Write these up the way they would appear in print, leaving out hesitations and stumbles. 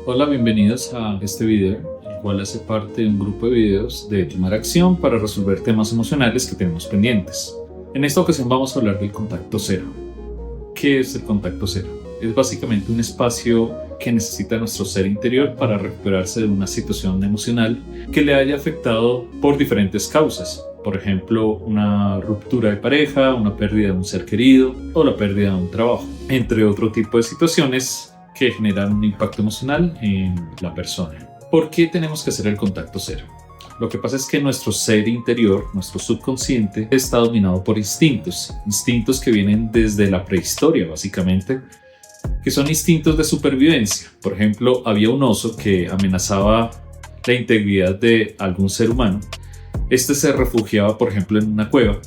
Hola, bienvenidos a este video, el cual hace parte de un grupo de videos de Tomar Acción para resolver temas emocionales que tenemos pendientes. En esta ocasión vamos a hablar del contacto cero. ¿Qué es el contacto cero? Es básicamente un espacio que necesita nuestro ser interior para recuperarse de una situación emocional que le haya afectado por diferentes causas. Por ejemplo, una ruptura de pareja, una pérdida de un ser querido o la pérdida de un trabajo, entre otro tipo de situaciones que generan un impacto emocional en la persona. ¿Por qué tenemos que hacer el contacto cero? Lo que pasa es que nuestro ser interior, nuestro subconsciente, está dominado por instintos que vienen desde la prehistoria, básicamente, que son instintos de supervivencia. Por ejemplo, había un oso que amenazaba la integridad de algún ser humano. Este se refugiaba, por ejemplo, en una cueva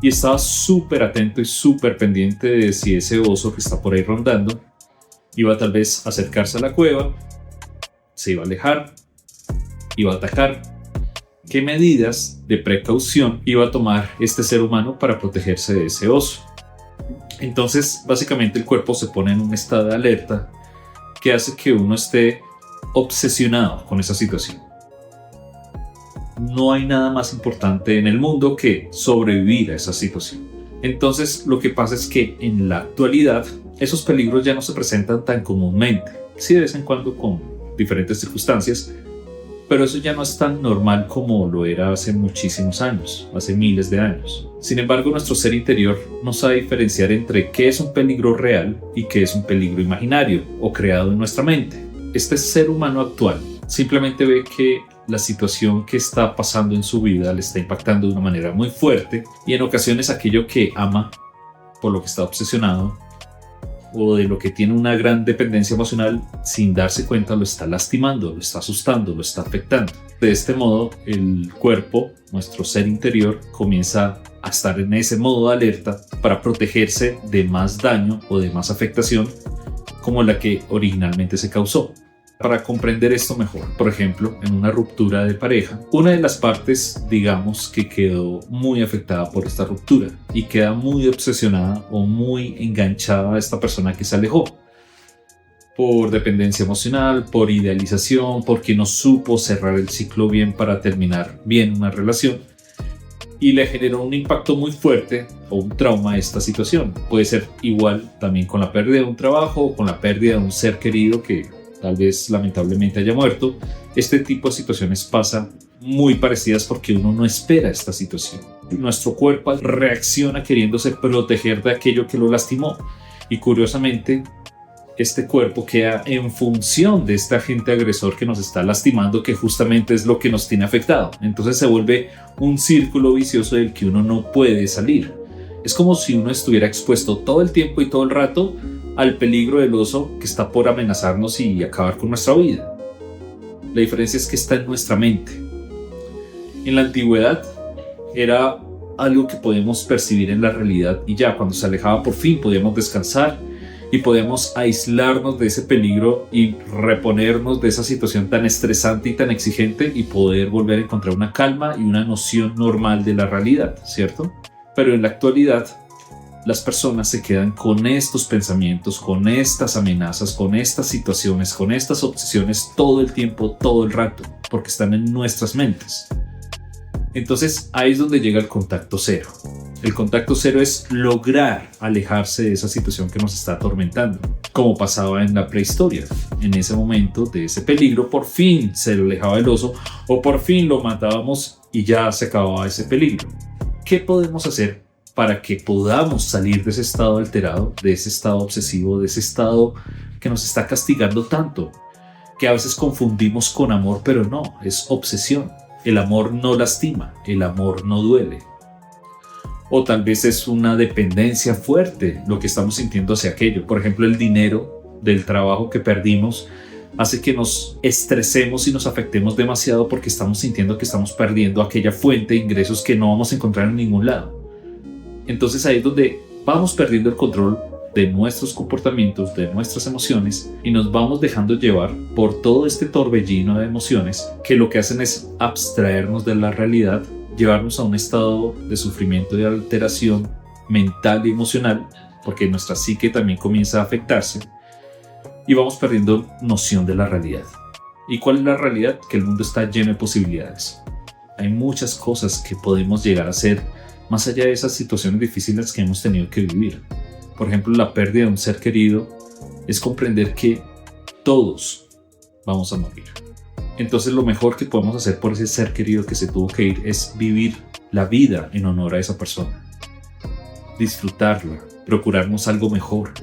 y estaba súper atento y súper pendiente de si ese oso que está por ahí rondando iba tal vez a acercarse a la cueva, se iba a alejar, iba a atacar. ¿Qué medidas de precaución iba a tomar este ser humano para protegerse de ese oso? Entonces, básicamente el cuerpo se pone en un estado de alerta que hace que uno esté obsesionado con esa situación. No hay nada más importante en el mundo que sobrevivir a esa situación. Entonces, lo que pasa es que en la actualidad esos peligros ya no se presentan tan comúnmente, sí de vez en cuando con diferentes circunstancias, pero eso ya no es tan normal como lo era hace muchísimos años, hace miles de años. Sin embargo, nuestro ser interior no sabe diferenciar entre qué es un peligro real y qué es un peligro imaginario o creado en nuestra mente. Este ser humano actual simplemente ve que la situación que está pasando en su vida le está impactando de una manera muy fuerte y en ocasiones aquello que ama, por lo que está obsesionado, o de lo que tiene una gran dependencia emocional, sin darse cuenta lo está lastimando, lo está asustando, lo está afectando. De este modo, el cuerpo, nuestro ser interior, comienza a estar en ese modo de alerta para protegerse de más daño o de más afectación como la que originalmente se causó. Para comprender esto mejor, por ejemplo, en una ruptura de pareja, una de las partes, digamos, que quedó muy afectada por esta ruptura y queda muy obsesionada o muy enganchada a esta persona que se alejó por dependencia emocional, por idealización, porque no supo cerrar el ciclo bien para terminar bien una relación y le generó un impacto muy fuerte o un trauma a esta situación. Puede ser igual también con la pérdida de un trabajo o con la pérdida de un ser querido que tal vez lamentablemente haya muerto. Este tipo de situaciones pasa muy parecidas porque uno no espera esta situación. Nuestro cuerpo reacciona queriéndose proteger de aquello que lo lastimó y curiosamente este cuerpo queda en función de este agente agresor que nos está lastimando, que justamente es lo que nos tiene afectado. Entonces se vuelve un círculo vicioso del que uno no puede salir. Es como si uno estuviera expuesto todo el tiempo y todo el rato al peligro del oso que está por amenazarnos y acabar con nuestra vida. La diferencia es que está en nuestra mente. En la antigüedad era algo que podemos percibir en la realidad y ya cuando se alejaba por fin podíamos descansar y podíamos aislarnos de ese peligro y reponernos de esa situación tan estresante y tan exigente y poder volver a encontrar una calma y una noción normal de la realidad, ¿cierto? Pero en la actualidad las personas se quedan con estos pensamientos, con estas amenazas, con estas situaciones, con estas obsesiones todo el tiempo, todo el rato, porque están en nuestras mentes. Entonces ahí es donde llega el contacto cero. El contacto cero es lograr alejarse de esa situación que nos está atormentando, como pasaba en la prehistoria. En ese momento de ese peligro, por fin se le alejaba el oso o por fin lo matábamos y ya se acababa ese peligro. ¿Qué podemos hacer para que podamos salir de ese estado alterado, de ese estado obsesivo, de ese estado que nos está castigando tanto, que a veces confundimos con amor, pero no, es obsesión? El amor no lastima, el amor no duele. O tal vez es una dependencia fuerte lo que estamos sintiendo hacia aquello. Por ejemplo, el dinero del trabajo que perdimos hace que nos estresemos y nos afectemos demasiado porque estamos sintiendo que estamos perdiendo aquella fuente de ingresos que no vamos a encontrar en ningún lado. Entonces ahí es donde vamos perdiendo el control de nuestros comportamientos, de nuestras emociones y nos vamos dejando llevar por todo este torbellino de emociones que lo que hacen es abstraernos de la realidad, llevarnos a un estado de sufrimiento y de alteración mental y emocional, porque nuestra psique también comienza a afectarse y vamos perdiendo noción de la realidad. ¿Y cuál es la realidad? Que el mundo está lleno de posibilidades. Hay muchas cosas que podemos llegar a hacer más allá de esas situaciones difíciles que hemos tenido que vivir. Por ejemplo, la pérdida de un ser querido es comprender que todos vamos a morir. Entonces lo mejor que podemos hacer por ese ser querido que se tuvo que ir es vivir la vida en honor a esa persona. Disfrutarla, procurarnos algo mejor.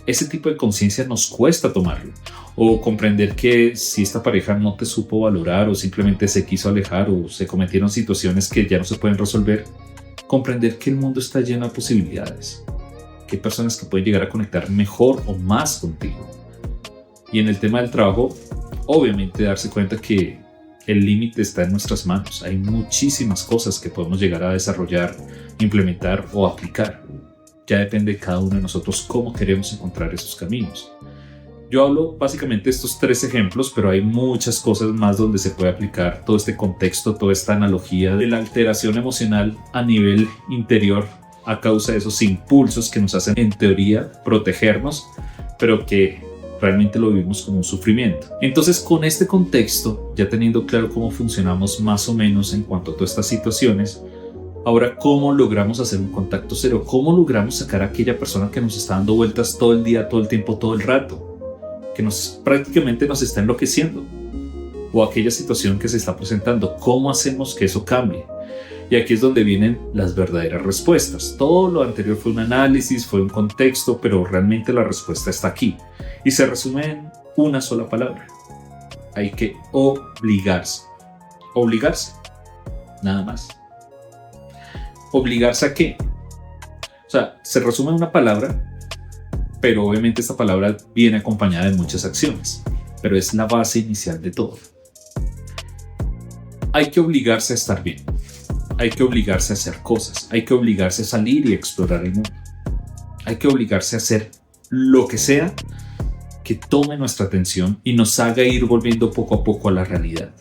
Ese tipo de conciencia nos cuesta tomarlo. O comprender que si esta pareja no te supo valorar o simplemente se quiso alejar o se cometieron situaciones que ya no se pueden resolver, comprender que el mundo está lleno de posibilidades. Que hay personas que pueden llegar a conectar mejor o más contigo. Y en el tema del trabajo, obviamente darse cuenta que el límite está en nuestras manos. Hay muchísimas cosas que podemos llegar a desarrollar, implementar o aplicar. Ya depende de cada uno de nosotros cómo queremos encontrar esos caminos. Yo hablo básicamente de estos 3 ejemplos, pero hay muchas cosas más donde se puede aplicar todo este contexto, toda esta analogía de la alteración emocional a nivel interior a causa de esos impulsos que nos hacen, en teoría, protegernos, pero que realmente lo vivimos como un sufrimiento. Entonces, con este contexto, ya teniendo claro cómo funcionamos más o menos en cuanto a todas estas situaciones, ahora, ¿cómo logramos hacer un contacto cero? ¿Cómo logramos sacar a aquella persona que nos está dando vueltas todo el día, todo el tiempo, todo el rato? Que prácticamente nos está enloqueciendo, o aquella situación que se está presentando. ¿Cómo hacemos que eso cambie? Y aquí es donde vienen las verdaderas respuestas. Todo lo anterior fue un análisis, fue un contexto, pero realmente la respuesta está aquí y se resume en una sola palabra: hay que obligarse. Nada más. ¿Obligarse a qué? O sea, se resume en una palabra, pero obviamente esta palabra viene acompañada de muchas acciones, pero es la base inicial de todo. Hay que obligarse a estar bien, hay que obligarse a hacer cosas, hay que obligarse a salir y explorar el mundo, hay que obligarse a hacer lo que sea que tome nuestra atención y nos haga ir volviendo poco a poco a la realidad.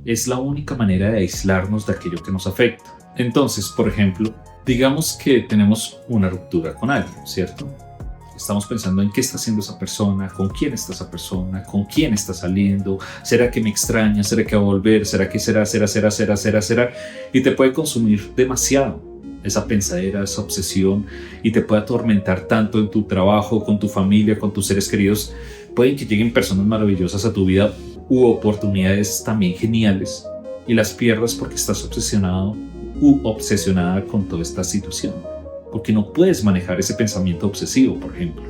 Es la única manera de aislarnos de aquello que nos afecta. Entonces, por ejemplo, digamos que tenemos una ruptura con alguien, ¿cierto? Estamos pensando en qué está haciendo esa persona, con quién está esa persona, con quién está saliendo, ¿será que me extraña? ¿Será que va a volver? ¿Será que será? Y te puede consumir demasiado esa pensadera, esa obsesión, y te puede atormentar tanto en tu trabajo, con tu familia, con tus seres queridos. Pueden que lleguen personas maravillosas a tu vida u oportunidades también geniales y las pierdas porque estás obsesionado u obsesionada con toda esta situación, porque no puedes manejar ese pensamiento obsesivo, por ejemplo.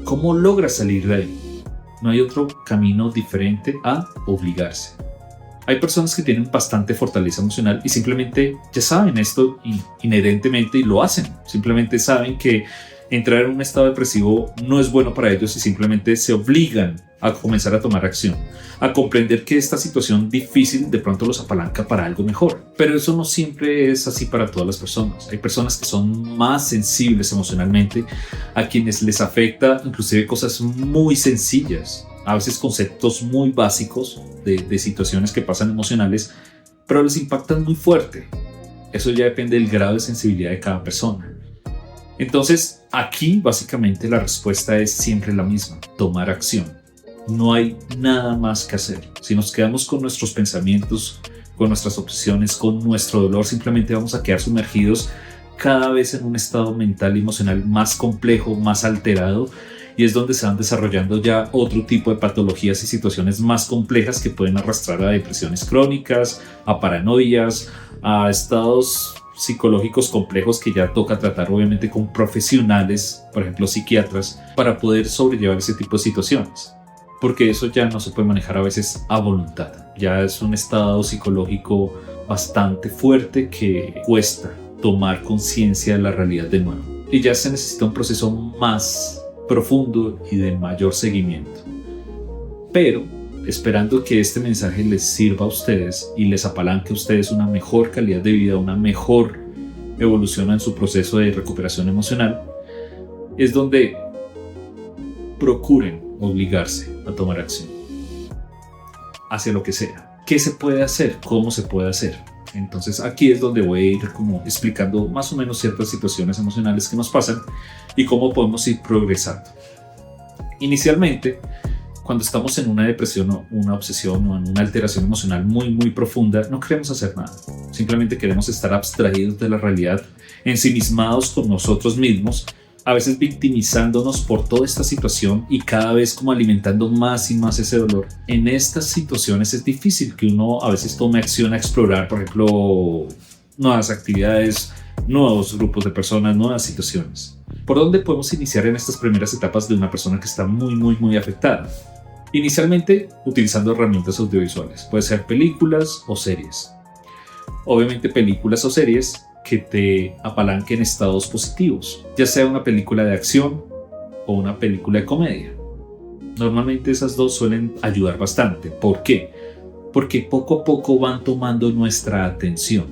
¿Cómo logras salir de ahí? No hay otro camino diferente a obligarse. Hay personas que tienen bastante fortaleza emocional y simplemente ya saben esto inherentemente y lo hacen. Simplemente saben que entrar en un estado depresivo no es bueno para ellos y simplemente se obligan a comenzar a tomar acción, a comprender que esta situación difícil de pronto los apalanca para algo mejor. Pero eso no siempre es así para todas las personas. Hay personas que son más sensibles emocionalmente, a quienes les afecta inclusive cosas muy sencillas, a veces conceptos muy básicos de situaciones que pasan emocionales, pero les impactan muy fuerte. Eso ya depende del grado de sensibilidad de cada persona. Entonces, aquí básicamente la respuesta es siempre la misma: tomar acción. No hay nada más que hacer. Si nos quedamos con nuestros pensamientos, con nuestras obsesiones, con nuestro dolor, simplemente vamos a quedar sumergidos cada vez en un estado mental y emocional más complejo, más alterado, y es donde se van desarrollando ya otro tipo de patologías y situaciones más complejas que pueden arrastrar a depresiones crónicas, a paranoias, a estados psicológicos complejos que ya toca tratar obviamente con profesionales, por ejemplo psiquiatras, para poder sobrellevar ese tipo de situaciones. Porque eso ya no se puede manejar a veces a voluntad. Ya es un estado psicológico bastante fuerte que cuesta tomar conciencia de la realidad de nuevo. Y ya se necesita un proceso más profundo y de mayor seguimiento. Pero esperando que este mensaje les sirva a ustedes y les apalanque a ustedes una mejor calidad de vida, una mejor evolución en su proceso de recuperación emocional, es donde procuren obligarse a tomar acción hacia lo que sea. ¿Qué se puede hacer? ¿Cómo se puede hacer? Entonces aquí es donde voy a ir como explicando más o menos ciertas situaciones emocionales que nos pasan y cómo podemos ir progresando. Inicialmente, cuando estamos en una depresión o una obsesión o en una alteración emocional muy muy profunda, no queremos hacer nada. Simplemente queremos estar abstraídos de la realidad, ensimismados con nosotros mismos, a veces victimizándonos por toda esta situación y cada vez como alimentando más y más ese dolor. En estas situaciones es difícil que uno a veces tome acción a explorar, por ejemplo, nuevas actividades, nuevos grupos de personas, nuevas situaciones. ¿Por dónde podemos iniciar en estas primeras etapas de una persona que está muy afectada? Inicialmente, utilizando herramientas audiovisuales. Puede ser películas o series. Obviamente películas o series que te apalanquen estados positivos, ya sea una película de acción o una película de comedia. Normalmente esas dos suelen ayudar bastante. ¿Por qué? Porque poco a poco van tomando nuestra atención.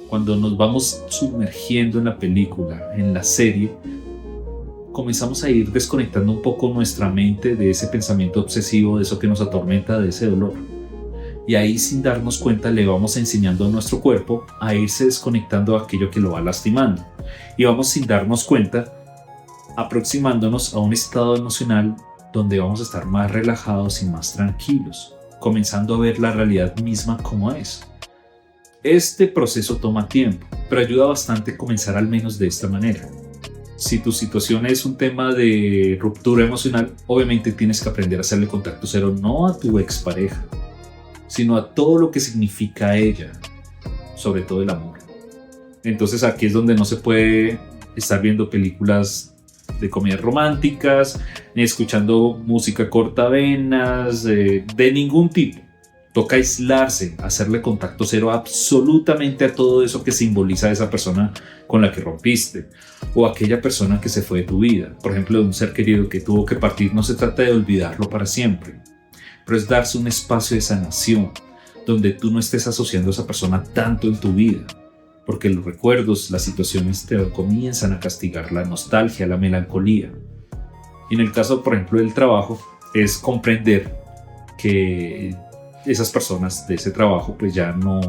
Cuando nos vamos sumergiendo en la película, en la serie, comenzamos a ir desconectando un poco nuestra mente de ese pensamiento obsesivo, de eso que nos atormenta, de ese dolor. Y ahí, sin darnos cuenta, le vamos enseñando a nuestro cuerpo a irse desconectando de aquello que lo va lastimando. Y vamos, sin darnos cuenta, aproximándonos a un estado emocional donde vamos a estar más relajados y más tranquilos, comenzando a ver la realidad misma como es. Este proceso toma tiempo, pero ayuda bastante comenzar al menos de esta manera. Si tu situación es un tema de ruptura emocional, obviamente tienes que aprender a hacerle contacto cero no a tu expareja, sino a todo lo que significa ella, sobre todo el amor. Entonces aquí es donde no se puede estar viendo películas de comedias románticas, ni escuchando música cortavenas, de ningún tipo. Toca aislarse, hacerle contacto cero absolutamente a todo eso que simboliza a esa persona con la que rompiste, o aquella persona que se fue de tu vida. Por ejemplo, de un ser querido que tuvo que partir, no se trata de olvidarlo para siempre, pero es darse un espacio de sanación, donde tú no estés asociando a esa persona tanto en tu vida, porque los recuerdos, las situaciones te comienzan a castigar, la nostalgia, la melancolía. Y en el caso, por ejemplo, del trabajo, es comprender que esas personas de ese trabajo pues ya no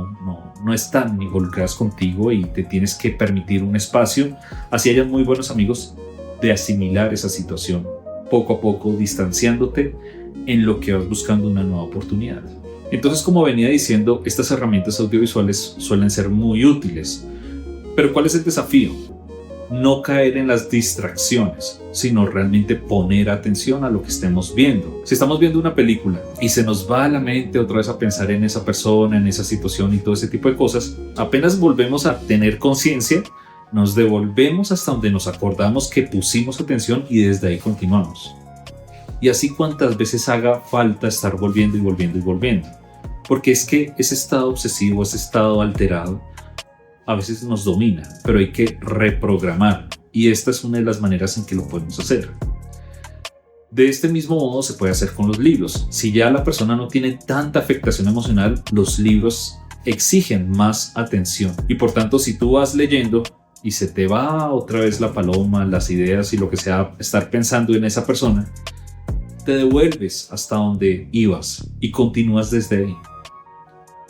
están involucradas contigo y te tienes que permitir un espacio, así hayan muy buenos amigos, de asimilar esa situación, poco a poco distanciándote en lo que vas buscando una nueva oportunidad. Entonces, como venía diciendo, estas herramientas audiovisuales suelen ser muy útiles, pero ¿cuál es el desafío? No caer en las distracciones, sino realmente poner atención a lo que estemos viendo. Si estamos viendo una película y se nos va a la mente otra vez a pensar en esa persona, en esa situación y todo ese tipo de cosas, apenas volvemos a tener conciencia, nos devolvemos hasta donde nos acordamos que pusimos atención y desde ahí continuamos. Y así cuantas veces haga falta estar volviendo y volviendo y volviendo. Porque es que ese estado obsesivo, ese estado alterado, a veces nos domina, pero hay que reprogramar. Y esta es una de las maneras en que lo podemos hacer. De este mismo modo se puede hacer con los libros. Si ya la persona no tiene tanta afectación emocional, los libros exigen más atención. Y por tanto, si tú vas leyendo y se te va otra vez la paloma, las ideas y lo que sea, estar pensando en esa persona, te devuelves hasta donde ibas y continúas desde ahí.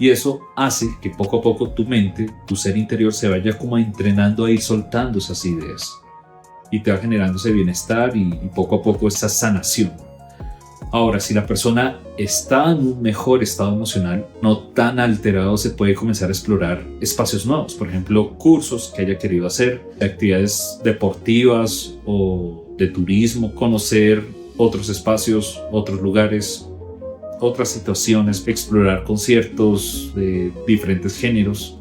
Y eso hace que poco a poco tu mente, tu ser interior se vaya como entrenando a ir soltando esas ideas. Y te va generando ese bienestar y poco a poco esa sanación. Ahora, si la persona está en un mejor estado emocional, no tan alterado, se puede comenzar a explorar espacios nuevos. Por ejemplo, cursos que haya querido hacer, actividades deportivas o de turismo, conocer otros espacios, otros lugares, otras situaciones, explorar conciertos de diferentes géneros.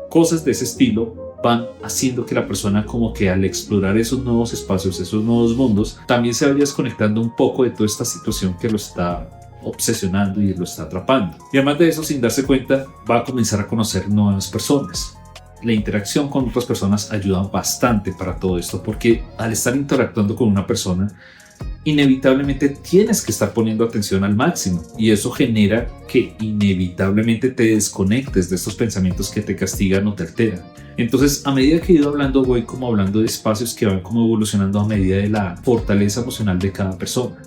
Cosas de ese estilo van haciendo que la persona, como que al explorar esos nuevos espacios, esos nuevos mundos, también se vaya desconectando un poco de toda esta situación que lo está obsesionando y lo está atrapando. Y además de eso, sin darse cuenta, va a comenzar a conocer nuevas personas. La interacción con otras personas ayuda bastante para todo esto, porque al estar interactuando con una persona, inevitablemente tienes que estar poniendo atención al máximo, y eso genera que inevitablemente te desconectes de estos pensamientos que te castigan o te alteran. Entonces, a medida que he ido hablando, voy como hablando de espacios que van como evolucionando a medida de la fortaleza emocional de cada persona.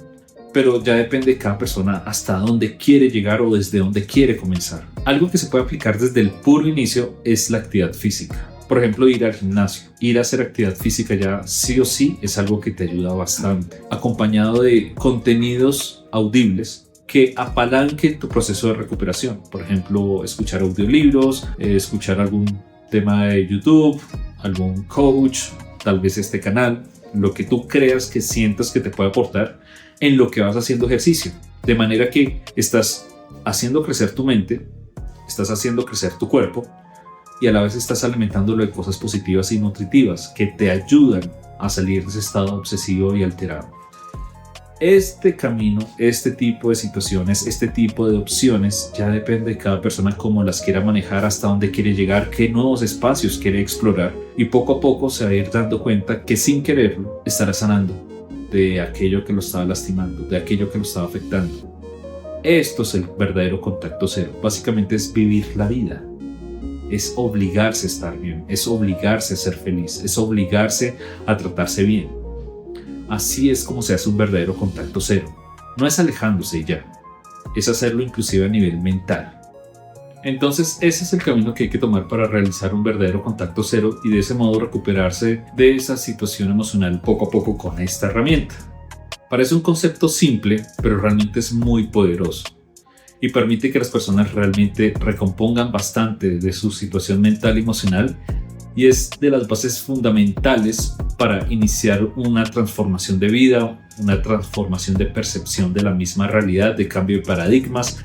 Pero ya depende de cada persona hasta dónde quiere llegar o desde dónde quiere comenzar. Algo que se puede aplicar desde el puro inicio es la actividad física. Por ejemplo, ir al gimnasio, ir a hacer actividad física ya sí o sí es algo que te ayuda bastante, acompañado de contenidos audibles que apalanquen tu proceso de recuperación. Por ejemplo, escuchar audiolibros, escuchar algún tema de YouTube, algún coach, tal vez este canal, lo que tú creas que sientas que te puede aportar en lo que vas haciendo ejercicio. De manera que estás haciendo crecer tu mente, estás haciendo crecer tu cuerpo y a la vez estás alimentándolo de cosas positivas y nutritivas que te ayudan a salir de ese estado obsesivo y alterado. Este camino, este tipo de situaciones, este tipo de opciones ya depende de cada persona cómo las quiera manejar, hasta dónde quiere llegar, qué nuevos espacios quiere explorar, y poco a poco se va a ir dando cuenta que sin quererlo estará sanando de aquello que lo estaba lastimando, de aquello que lo estaba afectando. Esto es el verdadero contacto cero. Básicamente es vivir la vida. Es obligarse a estar bien, es obligarse a ser feliz, es obligarse a tratarse bien. Así es como se hace un verdadero contacto cero. No es alejándose y ya, es hacerlo inclusive a nivel mental. Entonces ese es el camino que hay que tomar para realizar un verdadero contacto cero y de ese modo recuperarse de esa situación emocional poco a poco con esta herramienta. Parece un concepto simple, pero realmente es muy poderoso y permite que las personas realmente recompongan bastante de su situación mental y emocional, y es de las bases fundamentales para iniciar una transformación de vida, una transformación de percepción de la misma realidad, de cambio de paradigmas,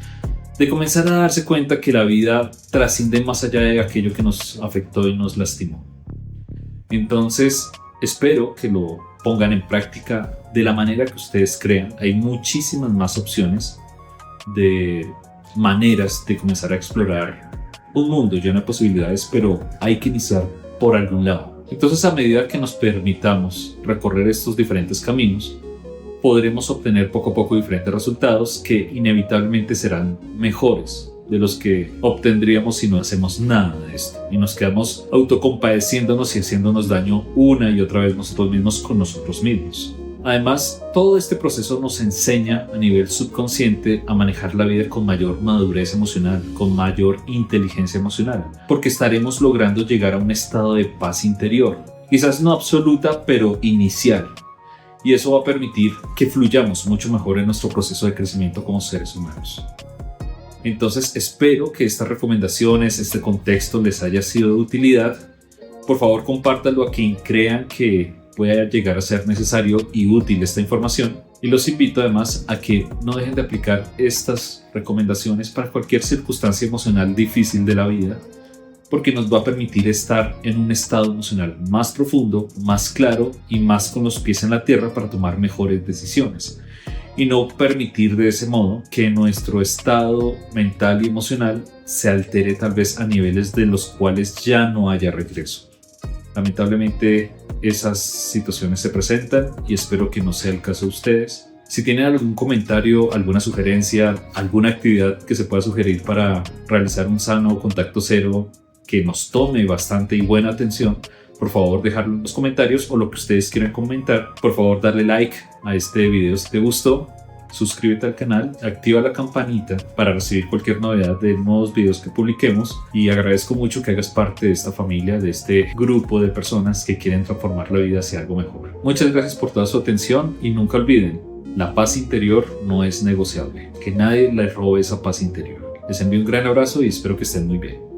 de comenzar a darse cuenta que la vida trasciende más allá de aquello que nos afectó y nos lastimó. Entonces, espero que lo pongan en práctica de la manera que ustedes crean. Hay muchísimas más opciones de maneras de comenzar a explorar un mundo lleno de posibilidades, pero hay que iniciar por algún lado. Entonces, a medida que nos permitamos recorrer estos diferentes caminos, podremos obtener poco a poco diferentes resultados que inevitablemente serán mejores de los que obtendríamos si no hacemos nada de esto y nos quedamos autocompadeciéndonos y haciéndonos daño una y otra vez nosotros mismos con nosotros mismos. Además, todo este proceso nos enseña a nivel subconsciente a manejar la vida con mayor madurez emocional, con mayor inteligencia emocional, porque estaremos logrando llegar a un estado de paz interior, quizás no absoluta, pero inicial. Y eso va a permitir que fluyamos mucho mejor en nuestro proceso de crecimiento como seres humanos. Entonces, espero que estas recomendaciones, este contexto les haya sido de utilidad. Por favor, compártanlo a quien crean que pueda llegar a ser necesario y útil esta información, y los invito además a que no dejen de aplicar estas recomendaciones para cualquier circunstancia emocional difícil de la vida, porque nos va a permitir estar en un estado emocional más profundo, más claro y más con los pies en la tierra para tomar mejores decisiones, y no permitir de ese modo que nuestro estado mental y emocional se altere tal vez a niveles de los cuales ya no haya regreso. Lamentablemente esas situaciones se presentan y espero que no sea el caso de ustedes. Si tienen algún comentario, alguna sugerencia, alguna actividad que se pueda sugerir para realizar un sano contacto cero que nos tome bastante y buena atención, por favor dejarlo en los comentarios, o lo que ustedes quieran comentar. Por favor darle like a este video si te gustó, suscríbete al canal, activa la campanita para recibir cualquier novedad de nuevos videos que publiquemos, y agradezco mucho que hagas parte de esta familia, de este grupo de personas que quieren transformar la vida hacia algo mejor. Muchas gracias por toda su atención y nunca olviden, la paz interior no es negociable, que nadie les robe esa paz interior. Les envío un gran abrazo y espero que estén muy bien.